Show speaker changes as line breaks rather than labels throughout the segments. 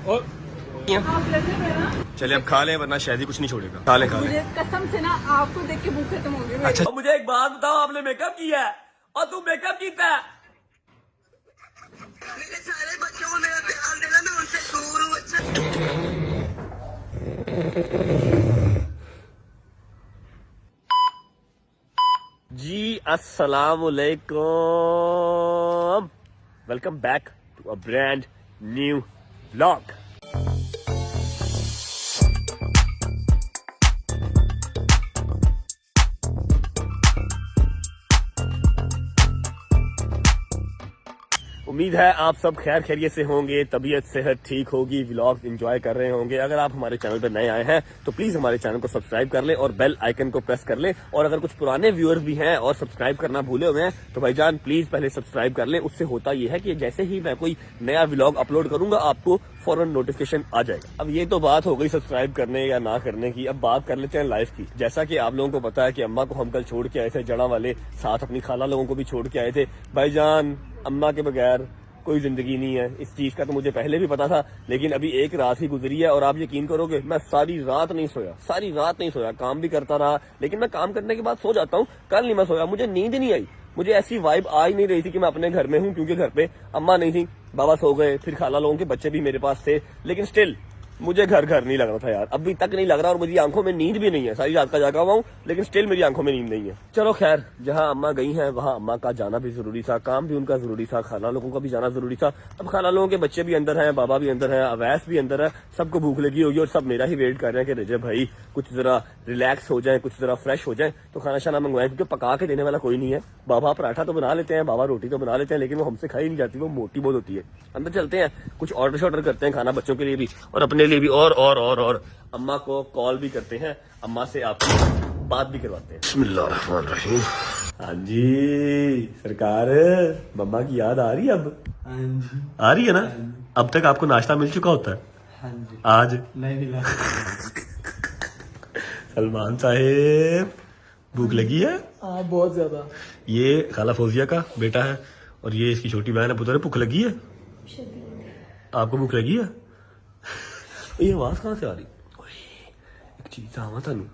और चले अब खा ले, वरना शायद ही कुछ नहीं छोड़ेगा। खा ले खा ले।
मुझे कसम से ना आपको देख के भूख खत्म हो गई।
अच्छा मुझे एक बात बताओ, आपने मेकअप किया है और तू मेकअप किया है?
मेरे सारे बच्चों को मेरा प्यार देना, मैं उनसे दूर हूँ। अच्छा
जी अस्सलाम वालेकुम, welcome back to a brand new vlog. उम्मीद है आप सब खैर खैरियत से होंगे, तबीयत सेहत ठीक होगी, व्लॉग एंजॉय कर रहे होंगे। अगर आप हमारे चैनल पर नए आए हैं तो प्लीज हमारे चैनल को सब्सक्राइब कर लें और बेल आइकन को प्रेस कर लें। और अगर कुछ पुराने व्यूअर्स भी हैं और सब्सक्राइब करना भूले हुए हैं तो भाईजान प्लीज पहले सब्सक्राइब कर लें। उससे होता यह है कि जैसे ही मैं कोई नया व्लॉग अपलोड करूंगा आपको फौरन नोटिफिकेशन आ जाएगा। अब ये तो बात हो गई सब्सक्राइब करने या ना करने की, अब बात कर लेते हैं लाइफ की। जैसा कि आप लोगों को पता है कि अम्मा को हम कल छोड़ के आए थे जड़ा वाले, साथ अपनी खाला लोगों को भी छोड़ के आए थे। भाईजान अम्मा के बगैर कोई जिंदगी नहीं है, इस चीज का तो मुझे पहले भी पता था, लेकिन अभी एक रात ही गुजरी है और आप यकीन करोगे मैं सारी रात नहीं सोया, काम भी करता रहा। लेकिन मैं काम करने के बाद सो जाता हूँ, कल नहीं मैं सोया, मुझे नींद नहीं आई। मुझे ऐसी वाइब आ ही नहीं रही थी कि मैं अपने घर में हूँ, क्योंकि घर पे अम्मा नहीं थी, बाबा सो गए, फिर खाला लोगों के बच्चे भी मेरे पास थे, लेकिन स्टिल मुझे घर नहीं लग रहा था यार, अभी तक नहीं लग रहा। और मेरी आंखों में नींद भी नहीं है, सारी रात का जागा हुआ हूँ लेकिन स्टिल मेरी आंखों में नींद नहीं है। चलो खैर, जहाँ अम्मा गई हैं वहाँ अम्मा का जाना भी जरूरी था, काम भी उनका जरूरी था, खाला लोगों का भी जाना जरूरी था। अब खाला लोगों के बच्चे भी अंदर हैं, बाबा भी अंदर है, अवैस भी अंदर है, सबको भूख लगी होगी और सब मेरा ही वेट कर रहे हैं कि रजब भाई कुछ जरा रिलैक्स हो जाए, कुछ जरा फ्रेश हो जाए तो खाना शाना मंगवाएं, क्योंकि पका के देने वाला कोई नहीं है। बाबा पराठा तो बना लेते हैं, बाबा रोटी तो बना लेते हैं, लेकिन वो हमसे खाई नहीं जाती, वो मोटी बहुत होती है। अंदर चलते हैं, कुछ ऑर्डर शॉर्डर करते हैं खाना बच्चों के लिए भी और अपने लिए भी, और अम्मा को कॉल भी करते हैं, अम्मा से आपकी बात भी करवाते हैं। बिस्मिल्लाहिर्रहमानिर्रहीम। हाँ जी सरकार, मम्मा की याद आ रही है अब?
हाँ जी
आ रही है ना? अब तक आपको नाश्ता मिल चुका होता है?
हाँ जी।
आज
नहीं मिला।
सलमान साहेब भूख लगी है?
हाँ बहुत ज्यादा।
ये खाला फौजिया का बेटा है और ये इसकी छोटी बहन है। पुत्र भूख लगी है? आपको भूख लगी है? ये आवाज कहाँ से आ रही? एक चीज आवा था नहीं।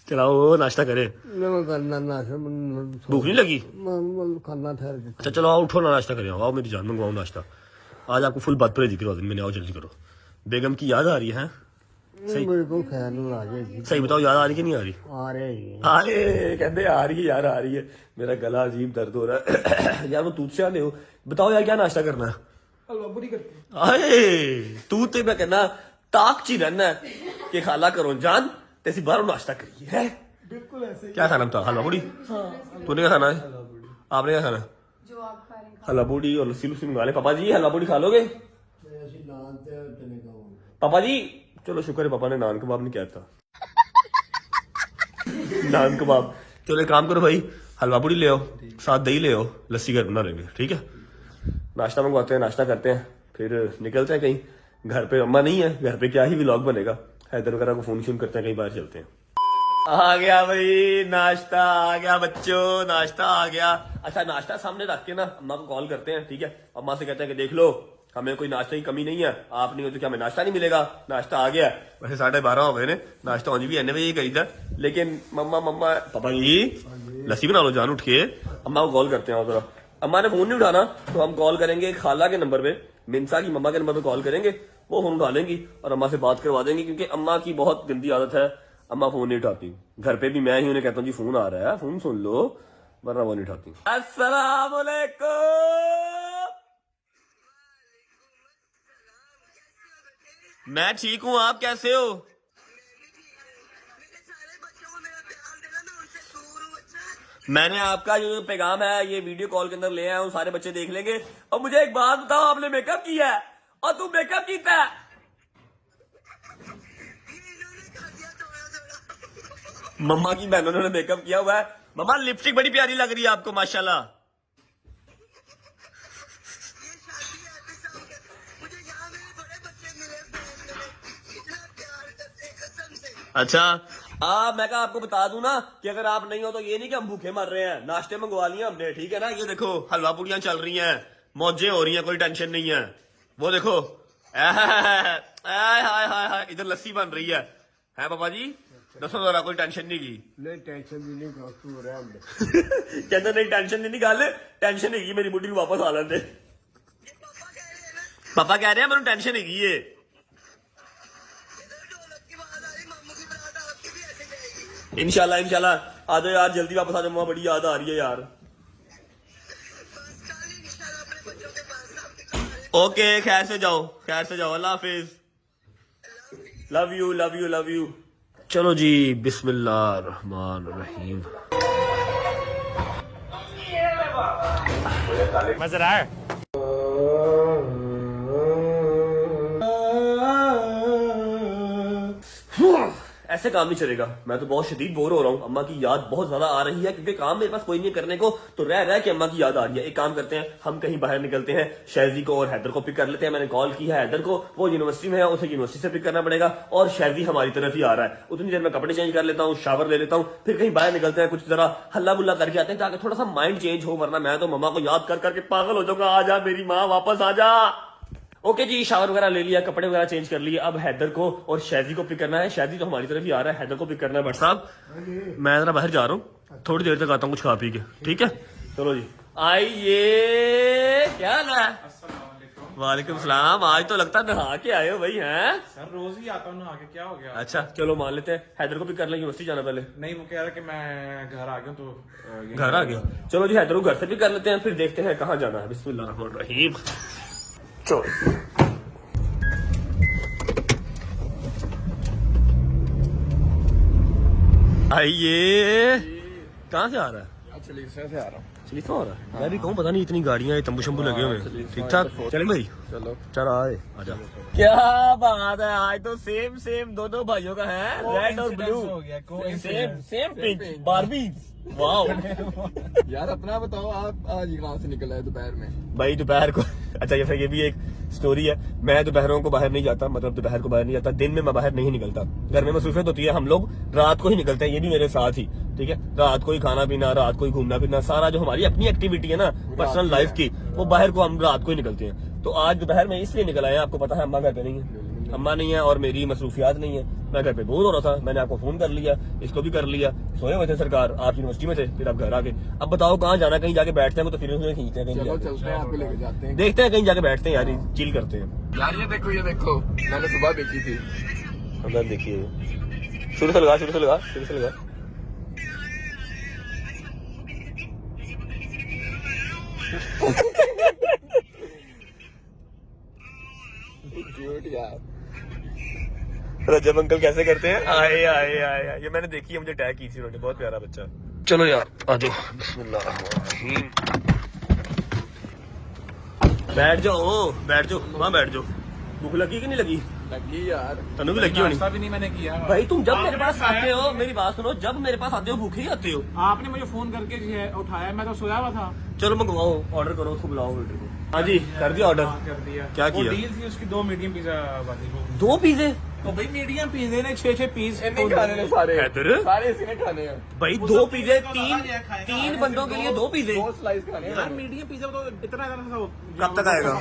चलाओ नाश्ता करे। भूख नहीं लगी?
खाना ठहर के।
अच्छा चलो आओ, उठो ना, नाश्ता करे आओ मेरी जान, मंगवाओ नाश्ता। आज आपको फुल बात पर जिक्र मैंने, आओ जल्दी करो। बेगम की याद आ रही है? सही
मेरे को ख्याल आ जाएगी।
सही बताओ, याद आ रही कि नहीं आ रही?
आ रही है।
अरे कहते आ रही है यार, आ रही है। मेरा गला अजीब दर्द हो रहा है यार, वो तूत से आने हो। बताओ यार क्या नाश्ता करना है? अरे तू तो मैं कहना ताक ची रहना है कि खाला करो जान तैसी बाहरों नाश्ता करिए है।
बिल्कुल ऐसे।
क्या खाना था? हलवा पूड़ी? तूने क्या खाना है? आपने क्या खाना?
जो आप खा रहे हैं।
हलवा पूड़ी और लस्सी लुस्सी मंगा ले। पापा जी हलवा पूड़ी खा लोगे? पापा जी चलो शुक्र है पापा ने नान कबाब नहीं किया था। नान कबाब। चलो एक काम करो भाई, हलवा पूड़ी ले आओ, साथ दही ले आओ, लस्सी घर बना लेंगे, ठीक है? नाश्ता मंगवाते हैं, नाश्ता करते हैं, फिर निकलते हैं कहीं। घर पे अम्मा नहीं है, घर पे क्या ही व्लॉग बनेगा। हैदर वगैरह को फोन शून करते हैं, कहीं बाहर चलते हैं। आ गया भाई नाश्ता, आ गया बच्चों, नाश्ता आ गया। अच्छा नाश्ता सामने रख के ना अम्मा को कॉल करते हैं, ठीक है? अम्मा से कहते हैं कि देख लो हमें कोई नाश्ते की कमी नहीं है, आप नहीं हो तो क्या हमें नाश्ता नहीं मिलेगा? नाश्ता आ गया। वैसे 12:30 हो गए ने, नाश्ता आज भी एने बजे कही था, लेकिन मम्मा पापा जी लस्सी बना लो जान उठ के। अम्मा को कॉल करते हैं जरा। अम्मा ने फोन नहीं उठाना तो हम कॉल करेंगे खाला के नंबर पे, मिनसा की मम्मा के नंबर पे कॉल करेंगे, वो फोन उठा लेंगी और अम्मा से बात करवा देंगे, क्योंकि अम्मा की बहुत गंदी आदत है, अम्मा फोन नहीं उठाती। घर पे भी मैं ही उन्हें कहता हूँ जी फोन आ रहा है, फोन सुन लो, वरना वो नहीं उठाती। अस्सलाम वालेकुम। मैं ठीक हूँ, आप कैसे हो?
मेरे सारे बच्चों को मेरा प्यार देना, मैं उनसे दूर हूँ। अच्छा
मैंने आपका जो पैगाम है ये वीडियो कॉल के अंदर ले आया हूँ, सारे बच्चे देख लेंगे। और मुझे एक बात बताओ, आपने मेकअप किया है और तू मेकअप किया है?
ये इन्होंने कर दिया थोड़ा।
मम्मा की बहनों ने मेकअप किया हुआ है। मम्मा लिपस्टिक बड़ी प्यारी लग रही है आपको माशाल्लाह।
ये शादी है,
अच्छा मैं कहा आपको बता दूं ना कि अगर आप नहीं हो तो ये नहीं कि हम भूखे मर रहे हैं, नाश्ते मंगवा लिए हमने, ठीक है ना। ये देखो हलवा पूड़ियां चल रही हैं, मौजें हो रही हैं, कोई टेंशन नहीं है। वो देखो हाय हाय हाय, इधर लस्सी बन रही है पापा जी। दसो जरा, कोई टेंशन नहीं की?
नहीं टेंशन भी नहीं कर तू रहन दे।
कहते नहीं टेंशन नहीं गल, टेंशन हैगी मेरी बुढ़ी वापस आ लेंदे। पापा कह रहे हैं मैंने टेंशन हैगी है। इंशाल्लाह इंशाल्लाह आ जाओ यार, जल्दी वापस आ जाओ, मम्मा बड़ी याद आ रही है यार। ओके खैर से जाओ, खैर से जाओ, अल्लाह हाफिज, love you love you love you. चलो जी बिस्मिल्लाह रहमान रहीम।
मजा आ रहा है?
ऐसे काम नहीं चलेगा, मैं तो बहुत शदीद बोर हो रहा हूँ। अम्मा की याद बहुत ज्यादा आ रही है क्योंकि काम मेरे पास कोई नहीं है करने को, तो रह रहा है कि अम्मा की याद आ रही है। एक काम करते हैं, हम कहीं बाहर निकलते हैं, शैजी को और हैदर को पिक कर लेते हैं। मैंने कॉल की है हैदर को, वो यूनिवर्सिटी में है, उसे यूनिवर्सिटी से पिक करना पड़ेगा, और शैजी हमारी तरफ ही आ रहा है। उतनी देर में कपड़े चेंज कर लेता हूँ, शावर ले लेता हूँ, फिर कहीं बाहर निकलते हैं, कुछ जरा हल्ला बुल्ला करके आते हैं ताकि थोड़ा सा माइंड चेंज हो, वरना मैं तो मम्मा को याद कर करके पागल हो जाऊंगा। आ जा मेरी माँ, वापस आ जा। ओके जी, शावर वगैरह ले लिया, कपड़े वगैरह चेंज कर लिए। अब हैदर को और शैजी को पिक करना है। शैजी तो हमारी तरफ ही आ रहा है, हैदर को पिक करना है। भट्ट साहब मैं जरा बाहर जा रहा हूँ, थोड़ी देर तक आता हूँ कुछ खा पी के, ठीक है? चलो जी आइए। क्या हाल है? वालेकुम सलाम। आज तो लगता है नहा के आए हो भाई, हैं?
सर रोज ही आता हूँ नहा के, क्या हो गया?
अच्छा चलो मान लेते हैं, हैदर को पिक कर लेंगे, यूनिवर्सिटी जाना पहले।
नहीं वो कह रहा कि मैं घर आ गया तो
घर आ गया? चलो जी हैदर को घर से भी कर लेते हैं, फिर देखते हैं कहाँ जाना है। बिस्मिल्लाह रहमान रहीम। चलो आइए। कहाँ से आ रहा है?
चलीसा से आ रहा हूँ।
चलीसा हो रहा है? मैं भी कहूँ पता नहीं इतनी गाड़ियां, तंबू शंबू लगे हुए हैं। ठीक ठाक चले भाई,
चलो
चल आए आजा। क्या बात है, आज तो सेम सेम दोनों भाइयों का है, रेड और blue, same same pink Barbie. Wow
यार अपना बताओ, आप आज कहाँ से निकल आए दोपहर में?
भाई दोपहर को अच्छा ये भी एक स्टोरी है। मैं दोपहरों को बाहर नहीं जाता, मतलब दोपहर को बाहर नहीं जाता, दिन में मैं बाहर नहीं निकलता। घर में मसरूफियत होती है, हम लोग रात को ही निकलते हैं, ये भी मेरे साथ ही, ठीक है? रात को ही खाना पीना, रात को ही घूमना फिरना, सारा जो हमारी अपनी एक्टिविटी है ना पर्सनल लाइफ की, वो बाहर को हम रात को ही निकलते हैं। तो आज दोपहर में इसलिए निकल आए हैं, आपको पता है अम्मा घर पे नहीं है, अम्मा नहीं है और मेरी मसरूफियात नहीं है। मैं घर पे बोर हो रहा था, मैंने आपको फोन कर लिया, इसको भी कर लिया। सोए हुए थे सरकार, आप यूनिवर्सिटी में थे, फिर आप घर आ गए। अब बताओ कहाँ जाना? कहीं जाके बैठते हैं, तो फिर खींचते हैं, कहीं
चलो
जाके
चलते हैं, आपको लेके जाते हैं।
देखते हैं, कहीं जाके बैठते हैं यार, चिल करते हैं
यार ये देखो मैंने सुबह देखी थी।
अंदर देखिए, शुरू से लगा शुरू से लगा शुरू से लगा।
क्यूट यार।
रजब अंकल कैसे करते हैं? आए आए आए आए, ये मैंने देखी है, मुझे टैग की थी उन्होंने, बहुत प्यारा बच्चा। चलो यार आ जाओ, बिस्मिल्लाह। बैठ जाओ बैठ जाओ, वहाँ बैठ जाओ। भूख लगी कि नहीं लगी?
लगी यार।
तनु भी लगी होनी।
नाश्ता भी नहीं मैंने किया।
भाई तुम जब मेरे पास आते हो, मेरी बात सुनो, जब मेरे पास आते हो भूखे ही आते हो।
आपने मुझे फोन करके जो है उठाया, मैं तो सोया हुआ था।
चलो मंगवाओ, ऑर्डर करो, उसको बुलाओ वेटर को। हाँ जी कर दिया ऑर्डर।
हाँ, कर दिया।
क्या
वो
किया?
डील थी उसकी, 2 मीडियम पिज्जा वाली।
2 पिज्जे?
तो भाई मीडियम पिज्जे ने 6-6 पीस
नहीं खाने ने सारे,
हैदर?
सारे इसी ने खाने हैं।
भाई 2 पिज्जे, तीन बंदों के लिए 2 पिज्जे?
2 स्लाइस खाने
यार
हैं।
मीडियम पिज्जा तो इतना
कब तक आएगा?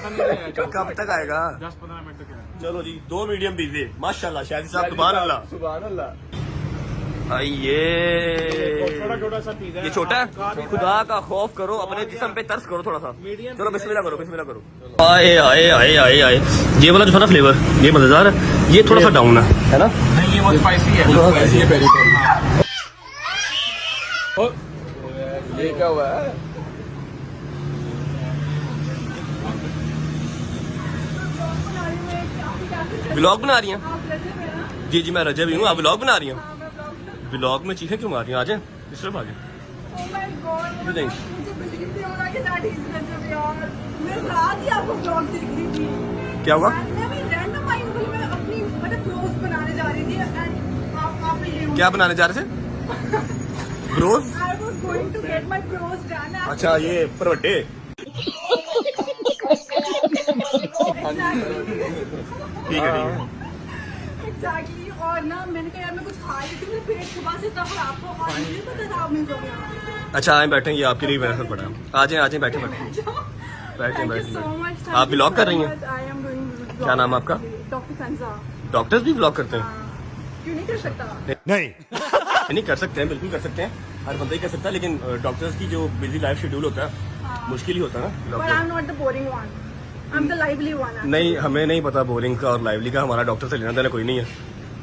कब तक आएगा?
10-15 मिनट तक आएगा।
चलो जी 2 मीडियम पिज्जे, माशाल्लाह शाहिद साहब सुभान अल्लाह।
सुभान अल्लाह।
आइए
छोटा सा पिज्जा
ये छोटा है, खुदा का खौफ करो, अपने जिस्म पे तरस करो थोड़ा सा। चलो बिस्मिल्लाह करो, बिस्मिल्लाह करो। आए आए आए आए आए, ये वाला जो था ना फ्लेवर, ये मजेदार है, ये थोड़ा सा डाउन है ना?
नहीं ये वो स्पाइसी है।
ऐसी है पेरी पेरी। ये क्या हुआ है?
व्लॉग बना रही हैं?
आप रजे में ना?
जी जी मैं रजब ही हूँ, आप व्लॉग बना रही हैं?
हाँ, मैं vlog बना-
व्लॉग में चीखें क्यों मार रही हैं? आ जाए इस तरफ आ जाए।
Oh my God,
You think?
मुझे believe नहीं हो रहा कि that is रजब यार। मैं रात ही आपको vlog देख रही थी।
क्या हुआ?
मैं भी random आई हूँ, मैं अपनी मतलब clothes बनाने जा रही थी and आपने ये
क्या बनाने जा रहे थे? Bros?
I was going to get my clothes done.
अच्छा ये परवट्टे। ठीक है ठीक है।
एग्जैक्टली। और ना मैंने कहा यार मैं कुछ खा लेती हूँ, मेरा पेट सुबह से इतना खराब था और मुझे पता था आप मिल जाओगे।
अच्छा आए बैठे, ये आपके लिए बेहतर पड़ा। आ जाए बैठे बैठे बैठे बैठे। आप व्लॉग कर रही हैं?
I am doing.
क्या नाम है आपका?
डॉक्टर कंजा।
डॉक्टर्स भी व्लॉग करते हैं?
क्यों नहीं कर सकता?
नहीं कर सकते हैं, बिल्कुल कर सकते हैं, हर बंदा ही कर सकता है, लेकिन डॉक्टर्स की जो बिजी लाइफ शेड्यूल होता है मुश्किल ही होता है ना
but I am not the boring one, I am the lively one.
नहीं, हमें नहीं पता बोरिंग का और लाइवली का, हमारा डॉक्टर से लेना देना कोई नहीं है,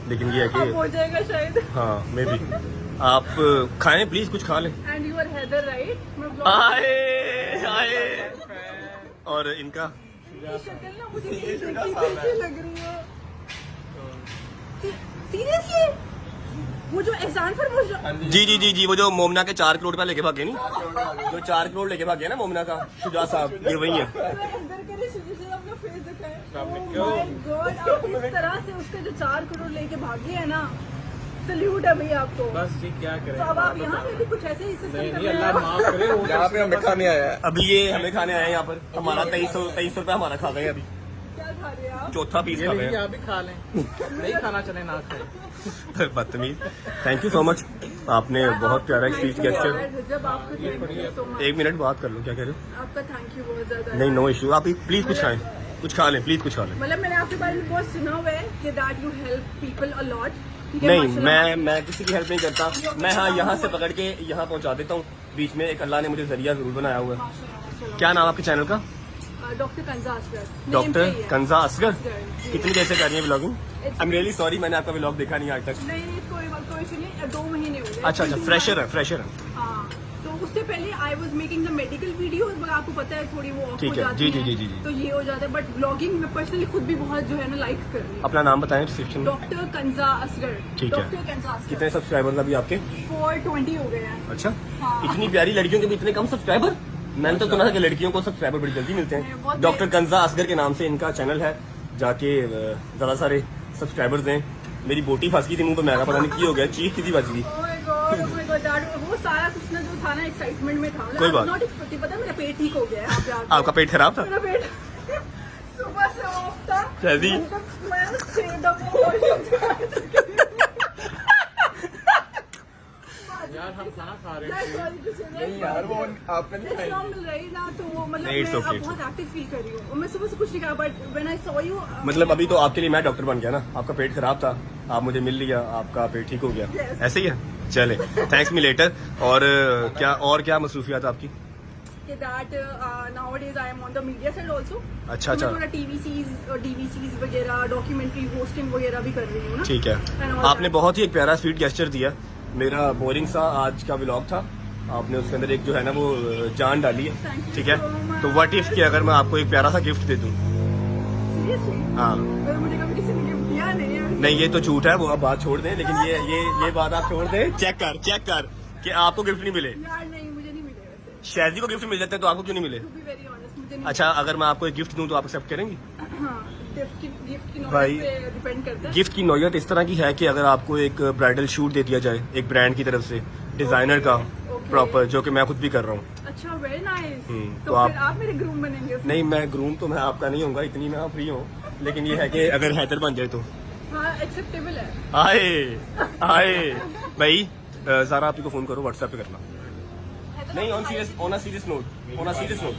लेकिन ये है
अब
कि
हो जाएगा शायद।
हाँ मे बी आप खाएं प्लीज, कुछ खा लें।
And you are Haider right?
आए और इनका
शक्ल ना मुझे कैसी लग रही है। सीरियसली वो जो एहसान फरमोश
जी वो जो मोमना के 4 करोड़ रुपया लेके भागे नहीं, जो 4 करोड़ लेके भागे ना मोमना का शुजा साहब, ये वही है।
अपना फेस दिखाए। Oh my God, आप इस तरह से उसके जो 4 करोड़ लेके भागे हैं ना, सल्यूट है भैया आपको।
बस जी क्या करें।
तो अब आप यहाँ पे भी कुछ ऐसे ही सिस्टम कर
नहीं
रहे
अल्लाह
हैं।
माफ करे। वो
यहाँ पे हमें खाने आया है।
अभी ये हमें खाने आए हैं यहाँ पर, हमारा 2300 रुपया हमारा खा गए, अभी
क्या खा रहे हैं आप?
चौथा पीस
ये
खा
नहीं कि
गए।
आप भी खा लें, नहीं खाना चले ना खाए।
बदतमीज। थैंक यू सो मच, आपने बहुत प्यारा एक स्पीच गेस्चर।
जब आपको thank you so much।
1 minute बात कर लो, क्या कह रहे हो?
आपका थैंक यू बहुत ज्यादा।
नहीं नो इशू, आप प्लीज कुछ खाएं, कुछ खा लें प्लीज, कुछ खा लें।
मतलब मैंने आपके बारे में बहुत सुना हुआ है कि that you help people a lot.
नहीं, मैं किसी की हेल्प नहीं करता, मैं हाँ यहाँ से पकड़ के यहाँ पहुँचा देता हूँ, बीच में एक अल्लाह ने मुझे जरिया जरूर बनाया हुआ है। क्या नाम आपके चैनल का?
डॉक्टर कंजा असगर।
डॉक्टर कंजा असगर।
जी।
कितनी देर से कर रही है blogging? I am really sorry, मैंने आपका ब्लॉग देखा नहीं आज तक।
नहीं कोई इशू नहीं, 2 महीने हो गए।
अच्छा फ्रेशर है।
हाँ, तो उससे पहले I was making the medical videos, मगर आपको पता है थोड़ी वो ऑफ
ठीक
हो
है,
जाती
जी,
है,
जी, जी, जी।
तो ये हो जाता है। बट ब्लॉगिंग में पर्सनली खुद भी बहुत जो है ना लाइक कर रही हूँ।
अपना नाम बताएं डिस्क्रिप्शन में।
डॉक्टर कंजा असगर।
ठीक है।
डॉक्टर कंजा असगर।
कितने सब्सक्राइबर्स अभी आपके?
420 हो गए हैं।
अच्छा,
हाँ।
इतनी प्यारी लड़कियों के भी इतने कम सब्सक्राइबर? मैंने तो सुना था कि लड़कियों को सब्सक्राइबर बड़ी जल्दी मिलते
नहीं,
हैं।
बहुत
डॉक्टर कंजा असगर के नाम से इनका चैनल है, जाके ज्यादा सारे सब्सक्राइबर्स दें। मेरी बोटी फंस गई थी मुंह पे, मैं पता नहीं की हो गया, चीख कितनी बच गई।
Oh my God, that- वो सारा कुछ ना जो था ना एक्साइटमेंट में था।
कोई बात।
नॉट एक्सपेक्टिंग, पता है मेरा पेट ठीक हो गया है आप जाके।
आपका पेट खराब था?
मेरा पेट सुबह से ऑफ था।
कैसी?
मैं 6 दफा
यार हम खाना खा रहे हैं।
नहीं
यार वो आपने नहीं खाई।
मिल रही ना, तो वो मतलब
नहीं, it's
मैं
okay,
अब बहुत एक्टिव फील कर रही हूँ और मैं सुबह से कुछ नहीं कहा, but when I saw you
मतलब अभी तो आपके लिए मैं डॉक्टर बन गया ना, आपका पेट खराब था, आप मुझे मिल लिया, आपका पेट ठीक हो गया।
Yes.
ऐसे ही है, चले थैंक्स मी लेटर। और क्या मसरूफियात आपकी?
कि that nowadays I am on the media side also.
अच्छा।
मैं थोड़ा टीवीसीज और डीवीसीज वगैरह डॉक्यूमेंट्री होस्टिंग वगैरह भी कर रही हूँ ना।
ठीक है,
And all
आपने
that.
बहुत ही एक प्यारा स्वीट गेस्चर दिया। मेरा बोरिंग सा आज का व्लॉग था, आपने उसके अंदर एक जो है ना वो जान डाली है।
Thank you
ठीक है,
so much.
तो व्हाट इफ कि अगर मैं आपको एक प्यारा सा गिफ्ट दे दूं?
Seriously?
हाँ
पर मुझे कभी किसी ने गिफ्ट दिया नहीं है।
नहीं, ये तो झूठ है, वो आप बात छोड़ दें, लेकिन ये बात आप छोड़ दें। चेक कर कि आपको गिफ्ट नहीं मिले।
यार नहीं, मुझे नहीं मिले वैसे।
शायद को गिफ्ट मिल जाते हैं, तो आपको क्यों नहीं मिले?
टू बी वेरी ऑनेस्ट, मुझे नहीं
अच्छा, अगर मैं आपको एक गिफ्ट दूं तो आप एक्सेप्ट करेंगी?
मिले। हाँ, गिफ्ट की
भाई,
नॉलेज पे डिपेंड करता है।
गिफ्ट की नौयत इस तरह की है कि अगर आपको एक ब्राइडल शूट दे दिया जाए एक ब्रांड की तरफ से, डिजाइनर का
Okay.
प्रॉपर, जो कि मैं खुद भी कर रहा हूँ।
अच्छा, वेरी नाइस।
तो
तो
आप-
फिर आप मेरे ग्रूम बनेंगे उसमें?
नहीं, मैं ग्रूम तो मैं आपका नहीं होऊंगा, इतनी मैं फ्री हूँ, लेकिन ये है कि अगर हैदर बन जाए तो
हाँ, एक्सेप्टेबल है।
आए भाई, सारा आप ही को फोन करो, व्हाट्सएप पे करना। नहीं, ऑन सीरियस नोट
5'9"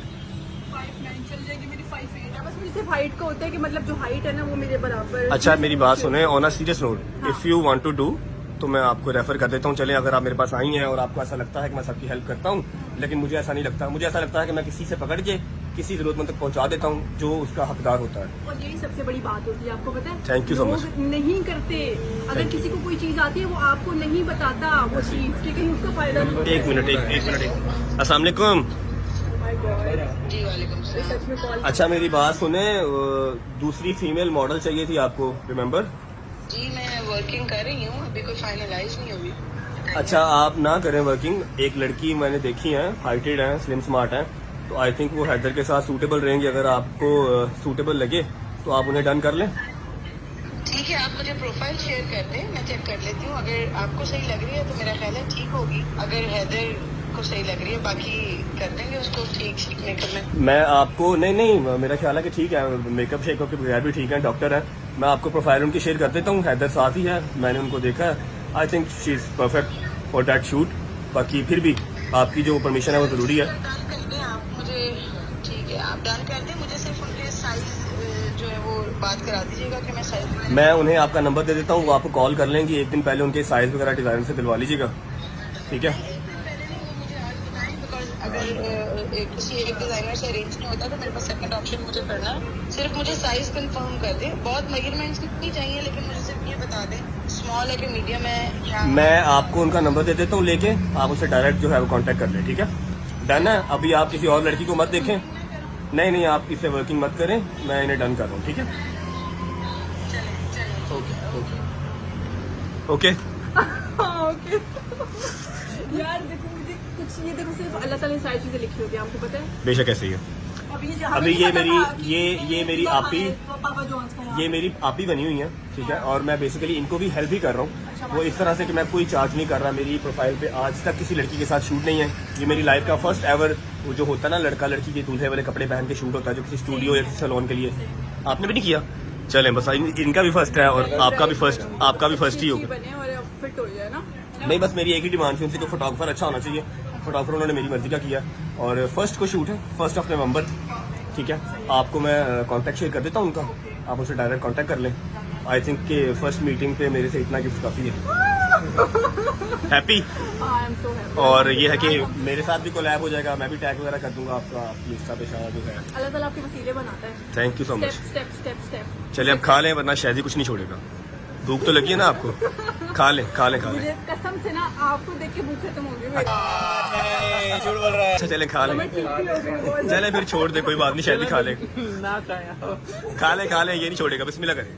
चल जाएगी मेरी 5'8" है। बस मुझे सिर्फ हाइट का होता है कि मतलब जो हाइट है ना वो मेरे बराबर।
अच्छा, मेरी बात सुने, on a serious note, if you want to do तो मैं आपको रेफर कर देता हूँ। चले, अगर आप मेरे पास आई हैं और आपको ऐसा लगता है कि मैं सबकी हेल्प करता हूँ, लेकिन मुझे ऐसा नहीं लगता। मुझे ऐसा लगता है कि मैं किसी से पकड़ के किसी जरूरतमंद तक पहुँचा देता हूँ जो उसका हकदार होता है।
और यही सबसे बड़ी बात होती है, आपको पता है।
Thank you so much.
लोग नहीं करते, अगर
Thank you.
किसी को कोई चीज आती है वो आपको नहीं बताता वो चीज, कि कहीं उसका फायदा नहीं होता।
एक मिनट। अस्सलाम वालेकुम।
Oh my God.
जी वालेकुम
ये सच में कॉल।
अच्छा, मेरी बात सुने, दूसरी फीमेल मॉडल चाहिए थी आपको, रिमेम्बर?
जी मैं वर्किंग कर रही हूँ, अभी कोई फाइनलाइज नहीं हुई।
अच्छा, आप ना करें वर्किंग। एक लड़की मैंने देखी है, हाइटेड है, स्लिम स्मार्ट है, तो आई थिंक वो हैदर के साथ सूटेबल रहेंगी। अगर आपको सूटेबल लगे तो आप उन्हें डन कर लें।
ठीक है, आप मुझे प्रोफाइल शेयर कर दें, मैं चेक कर लेती हूँ। अगर आपको सही लग रही है तो मेरा ख्याल है ठीक होगी। अगर हैदर आपको सही लग रही है, बाकी कर देंगे उसको ठीक मेकअप में।
मैं आपको नहीं मेरा ख्याल है कि ठीक है, मेकअप शेकअप के बगैर भी ठीक है, डॉक्टर है। मैं आपको प्रोफाइल उनकी शेयर कर देता हूँ, हैदर साथ ही है, मैंने उनको देखा है। I think she is perfect for that shoot. बाकी फिर भी आपकी जो परमिशन है वो ज़रूरी है।
डन कर दें आप मुझे, ठीक है आप डन कर दें, मुझे सिर्फ उनके साइज जो है वो बात करा दीजिएगा कि मैं साइज।
मैं उन्हें आपका नंबर दे देता हूँ, वो आपको कॉल कर लेंगी। एक दिन पहले उनके साइज़ वगैरह डिज़ाइन से दिलवा लीजिएगा, ठीक है?
अगर किसी एक डिजाइनर से अरेंज नहीं होता तो मेरे पास सेकंड ऑप्शन मुझे करना है, सिर्फ मुझे साइज कंफर्म कर दें। बहुत मेजरमेंट्स नहीं चाहिए, लेकिन मुझे सिर्फ ये बता दें स्मॉल है कि मीडियम है या।
मैं आपको उनका नंबर दे देता हूँ, लेके आप उससे डायरेक्ट जो है वो कांटेक्ट कर लें, ठीक है? डन है। अभी आप किसी और लड़की को मत देखें, नहीं आप इससे वर्किंग मत करें, मैं इन्हें डन कर रहा हूँ, ठीक है? ओके
ओके यार देखो मुझे कुछ ये देखो सिर्फ अल्लाह ताला ने सारी चीजें लिखी होती है, आपको पता है।
बेशक ऐसे ही है। अभी ये मेरी आपी ये मेरी आपी बनी हुई है, ठीक है? और मैं बेसिकली इनको भी हेल्प ही कर रहा हूँ। वो इस तरह से कि मैं कोई चार्ज नहीं कर रहा। मेरी प्रोफाइल पे आज तक किसी लड़की के साथ शूट नहीं है। ये मेरी लाइफ का फर्स्ट एवर वो जो होता है ना, लड़का लड़की के दूल्हे वाले कपड़े पहन के शूट होता है, जो किसी स्टूडियो या किसी सैलून के लिए। आपने भी नहीं किया? चलें बस इनका भी फर्स्ट है और आपका भी फर्स्ट ही होगा।
बने और फिट हो जाए ना।
नहीं बस मेरी एक ही डिमांड थी उनसे कि फोटोग्राफर अच्छा होना चाहिए। फोटोग्राफर उन्होंने मेरी मर्जी का किया और फर्स्ट को शूट है 1 नवंबर, ठीक है? आपको मैं कांटेक्ट शेयर कर देता हूँ उनका, आप उनसे डायरेक्ट कांटेक्ट कर लें। आई थिंक कि फर्स्ट मीटिंग पे मेरे से इतना गिफ्ट काफ़ी है। हैप्पी। और ये है कि मेरे साथ भी कोलैब हो जाएगा, मैं भी टैग वगैरह कर दूंगा आपका, आपकी इंस्टा पे शायद जो है।
अल्लाह ताला आपके वसीले बनाता है।
Thank you so much.
Step
चलिए अब खा लें, वरना शायद ही कुछ नहीं छोड़ेगा। भूख तो लगी है ना आपको? खा लें।
मुझे कसम से ना आपको देख के भूख खत्म हो गई मेरी।
झूठ बोल रहा है। अच्छा चलें खा लें, चलें फिर छोड़ दे, कोई बात नहीं, शायद ही खा लें।
ना खाया
खा लें, ये नहीं छोड़ेगा। बिस्मिल्लाह करें।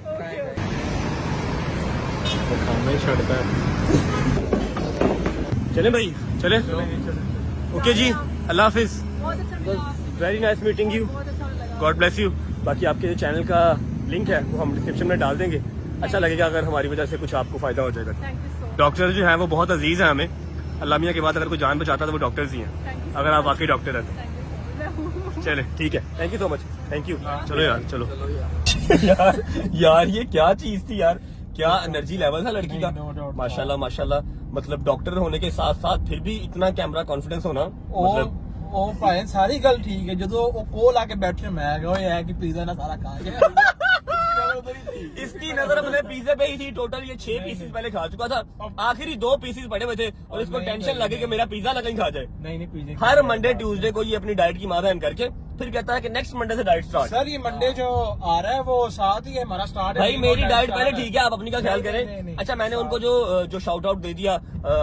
खाना ही छोड़ता है।
चलें भाई, चलें। ओके जी, अल्लाह हाफिज।
बहुत अच्छा मिला,
वेरी नाइस मीटिंग यू,
बहुत अच्छा लगा।
God bless you. बाकी आपके चैनल का लिंक है वो हम डिस्क्रिप्शन में डाल देंगे। अच्छा लगेगा अगर हमारी वजह से कुछ आपको फायदा हो जाएगा।
थैंक यू सो
डॉक्टर जो हैं वो बहुत अजीज हैं हमें। अल्लाह मियां के बाद अगर कोई जान बचाता है तो वो डॉक्टर्स ही हैं, अगर आप वाकई डॉक्टर हैं तो। चले ठीक है, thank you so much, thank you. चलो यार, चलो यार ये क्या चीज थी यार, क्या एनर्जी लेवल था लड़की का। माशाल्लाह माशाल्लाह। मतलब डॉक्टर होने के साथ साथ फिर भी इतना कैमरा कॉन्फिडेंस होना, मतलब
ਉਹ ਭਾਵੇਂ ਸਾਰੀ ਗੱਲ ਠੀਕ ਹੈ, ਜਦੋਂ ਉਹ ਕੋਲ ਆ ਕੇ ਬੈਠੇ ਮੈਂ ਕਿਹਾ ਉਹ ਇਹ ਹੈ ਕਿ ਪੀਜ਼ਾ ਨਾ ਸਾਰਾ ਖਾ ਗਿਆ।
इसकी नजर अपने पिज्जे पे ही थी। टोटल ये 6 पीसेस पहले खा चुका था, आखिरी 2 पीसेस पड़े हुए थे और इसको टेंशन लगे कि मेरा पिज्जा ना कहीं खा जाए।
नहीं पिज्जा
हर मंडे ट्यूसडे को ये अपनी डाइट की माँ बहन करके फिर कहता है कि नेक्स्ट मंडे से डाइट स्टार्ट।
सर ये मंडे जो आ रहा है वो साथ ही है हमारा स्टार्ट है।
भाई मेरी डाइट पहले ठीक है, आप अपनी का ख्याल
नहीं,
करें।
नहीं।
अच्छा मैंने उनको जो शाउट आउट दे दिया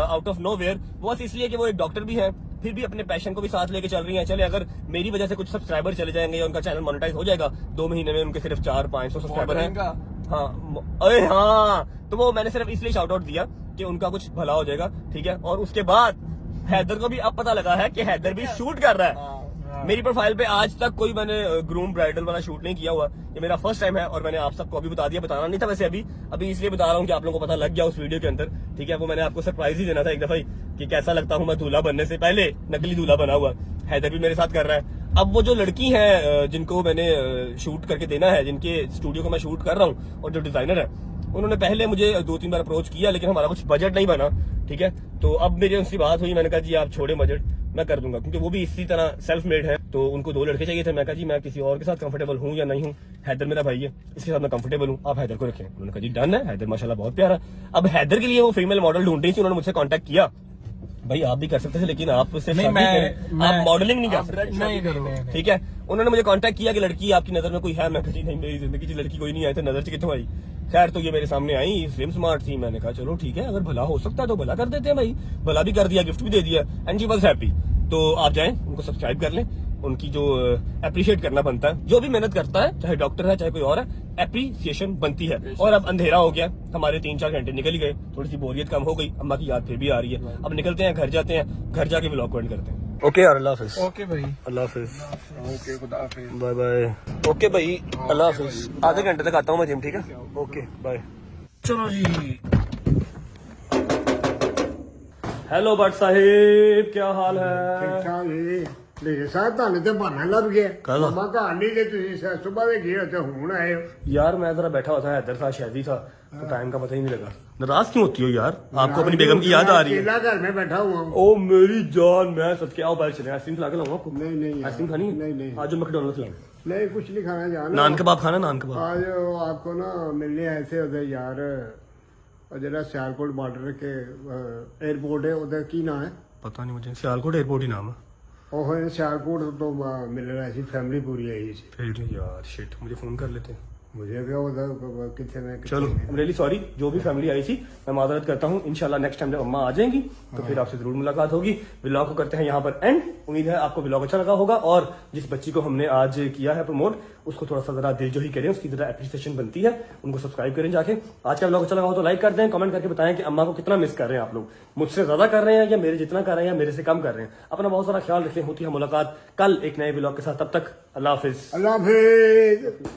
आउट ऑफ नोवेयर, वो इसलिए कि वो एक डॉक्टर भी है, फिर भी अपने पैशन को भी साथ लेके चल रही हैं। चले अगर मेरी वजह से कुछ सब्सक्राइबर चले जाएंगे या उनका चैनल मोनेटाइज हो जाएगा, 2 महीने में उनके सिर्फ 400-500 सब्सक्राइबर हैं। हाँ अरे हाँ, तो वो मैंने सिर्फ इसलिए शाउट आउट दिया कि उनका कुछ भला हो जाएगा, ठीक है? और उसके बाद हैदर को भी अब पता लगा है कि हैदर भी शूट कर रहा है। मेरी प्रोफाइल पे आज तक कोई मैंने ग्रूम ब्राइडल वाला शूट नहीं किया हुआ, ये मेरा फर्स्ट टाइम है और मैंने आप सबको अभी बता दिया। बताना नहीं था वैसे, अभी इसलिए बता रहा हूँ कि आप लोगों को पता लग गया उस वीडियो के अंदर, ठीक है? वो मैंने आपको सरप्राइज ही देना था एक दफा ही कि कैसा लगता हूँ मैं दूल्हा बनने से पहले, नकली दूल्हा बना हुआ। हैदर भी मेरे साथ कर रहा है। अब वो जो लड़की है जिनको मैंने शूट करके देना है, जिनके स्टूडियो को मैं शूट कर रहा हूँ, और जो डिजाइनर है उन्होंने पहले मुझे 2-3 बार अप्रोच किया, लेकिन हमारा कुछ बजट नहीं बना, ठीक है? तो अब मेरी उनसे बात हुई, मैंने कहा जी आप छोड़े बजट, मैं कर दूंगा, क्योंकि वो भी इसी तरह सेल्फ मेड है। तो उनको 2 लड़के चाहिए थे। मैं कहा जी मैं किसी और के साथ कंफर्टेबल हूँ या नहीं हूँ, हैदर मेरा भाई है, इसके साथ मैं कंफर्टेबल हूँ, आप हैदर को रखें। उन्होंने कहा जी डन है, हैदर माशाल्लाह बहुत प्यारा। अब हैदर के लिए वो फीमेल मॉडल ढूंढ रही थी, उन्होंने मुझसे कॉन्टेक्ट किया। भाई आप भी कर सकते थे, लेकिन आप सिर्फ आप मॉडलिंग नहीं कर सकते,
नहीं।
ठीक है? उन्होंने मुझे कांटेक्ट किया कि लड़की आपकी नजर में कोई है। मैं कही नहीं, मेरी जिंदगी की लड़की कोई नहीं आई, तो नजर से कितों आई? खैर तो ये मेरे सामने आई, स्लिम स्मार्ट थी। मैंने कहा चलो ठीक है, अगर भला हो सकता है तो भला कर देते हैं भाई। भला भी कर दिया, गिफ्ट भी दे दिया, एंड शी वाज हैप्पी। तो आप जाएं, उनको सब्सक्राइब कर लें। उनकी जो अप्रिशिएट करना बनता है, जो भी मेहनत करता है, चाहे डॉक्टर है चाहे कोई और है, एप्रिसिएशन बनती है। और अब अंधेरा हो गया, हमारे 3-4 घंटे निकल ही गए, थोड़ी सी बोरियत कम हो गई, अम्मा की याद फिर भी आ रही है। अब निकलते हैं, घर जाते हैं, घर जाके व्लॉग को एंड करते हैं। ओके यार, अल्लाह हाफिज।
ओके भाई,
अल्लाह हाफिज,
ओके खुदा हाफिज,
बाय बाय। ओके भाई, अल्लाह हाफिज। आधे घंटे तक आता हूँ मैं जिम, ठीक है? Okay bye. चलो जी, हेलो भट्ट साहिब, क्या हाल है?
ਠੀਕ ਜੀ ਲੀਡਰ ਸਾਹਿਬ ਤੁਹਾਨੂੰ ਤੇ ਬਹਾਨਾ ਲੱਭ ਗਿਆ
ਕਾਹਦਾ?
ਮਮਾ ਘਰ ਨਹੀਂ ਜੇ ਤੁਸੀਂ ਸਵੇਰ ਦੇ ਗਏ ਹੋ ਤੇ ਹੁਣ ਆਏ ਹੋ
यार मैं जरा बैठा हुआ था, इधर था, शादी था, तो टाइम का पता ही नहीं लगा। नाराज क्यों होती हो यार? आपको अपनी बेगम की याद आ रही है?
अकेला घर में बैठा हुआ हूँ
ओ मेरी जान, मैं सदके आओ बाहर चले, आइसक्रीम खिला के लाऊंगा आपको।
नहीं नहीं यार,
आइसक्रीम खानी है?
नहीं नहीं
आज जो मैकडॉनल्ड्स खिलाऊं।
नहीं कुछ नहीं खाना जाना
नान कबाब खाना, नान कबाब।
आज आपको ना मिलने ऐसे होते यार और जरा सियालकोट बॉर्डर के एयरपोर्ट है उधर की ना है
पता नहीं मुझे, सियालकोट एयरपोर्ट ही नाम है।
ਉਹ ਸਿਆਲਕੋਟ ਤੋਂ ਮਿਲਣਾ ਸੀ ਫੈਮਿਲੀ ਪੂਰੀ ਆਈ ਸੀ
फिर यार शिट, मुझे फोन कर लेते।
मुझे क्या उधर कितने में
चलो, आई एम रियली सॉरी, जो भी फैमिली आई थी मैं माजरत करता हूँ। इंशाल्लाह नेक्स्ट टाइम जब अम्मा आ जाएंगी तो फिर आपसे जरूर मुलाकात होगी। व्लॉग को करते हैं यहाँ पर एंड। उम्मीद है आपको व्लॉग अच्छा लगा होगा और जिस बच्ची को हमने आज किया है प्रमोट, उसको थोड़ा सा जरा दिल जो ही करें, उसकी जरा एप्रिसिएशन बनती है, उनको सब्सक्राइब करें जाके। आज का व्लॉग अच्छा लगा हो तो लाइक कर दें, कमेंट करके बताएं कि अम्मा को कितना मिस कर रहे हैं आप लोग, मुझसे ज्यादा कर रहे हैं या मेरे जितना कर रहे हैं या मेरे से कम कर रहे हैं। अपना बहुत सारा ख्याल रखें। होती है मुलाकात कल एक नए व्लॉग के साथ, तब तक अल्लाह हाफिज।
अल्लाह हाफिज।